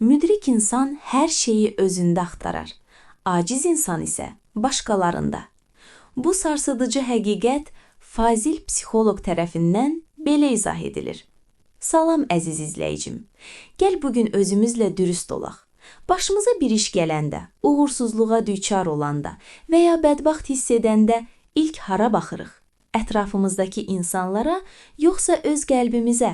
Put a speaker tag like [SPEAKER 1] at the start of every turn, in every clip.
[SPEAKER 1] Müdrik insan hər şeyi özündə axtarar. Aciz insan isə başqalarında. Bu sarsıdıcı həqiqət Fazil psixoloq tərəfindən belə izah edilir. Salam əziz izləyicim. Gəl bugün özümüzlə dürüst olaq. Başımıza bir iş gələndə, uğursuzluğa düçar olanda və ya bədbəxt hiss edəndə ilk hara baxırıq? Ətrafımızdakı insanlara, yoxsa öz qəlbimizə?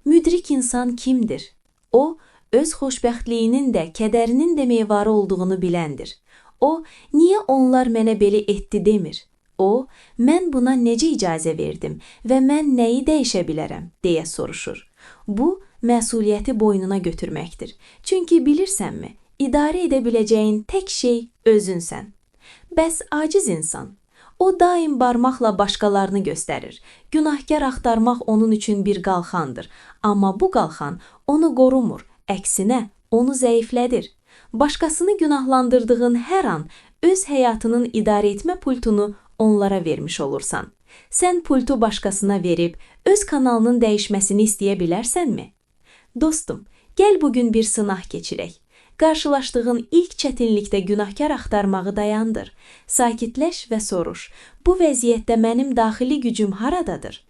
[SPEAKER 1] Müdrik insan kimdir? O, öz xoşbəxtliyinin də, kədərinin də mevarı olduğunu biləndir. O, niyə onlar mənə belə etdi demir? O, mən buna necə icazə verdim və mən nəyi dəyişə bilərəm, deyə soruşur. Bu, məsuliyyəti boynuna götürməkdir. Çünki bilirsənmi, idarə edə biləcəyin tək şey özünsən. Bəs aciz insan? O, daim barmaqla başqalarını göstərir. Günahkar axtarmaq onun üçün bir qalxandır. Amma bu qalxan onu qorumur, əksinə onu zəiflədir. Başqasını günahlandırdığın hər an öz həyatının idarə etmə pultunu onlara vermiş olursan. Sən pultu başqasına verib, öz kanalının dəyişməsini istəyə bilərsənmi? Dostum, gəl bugün bir sınaq keçirək. Qarşılaşdığın ilk çətinlikdə günahkar axtarmağı dayandır. Sakitləş və soruş. Bu vəziyyətdə mənim daxili gücüm haradadır?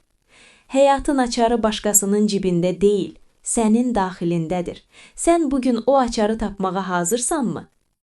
[SPEAKER 1] Həyatın açarı başqasının cibində deyil, sənin daxilindədir. Sən bugün o açarı tapmağa hazırsanmı?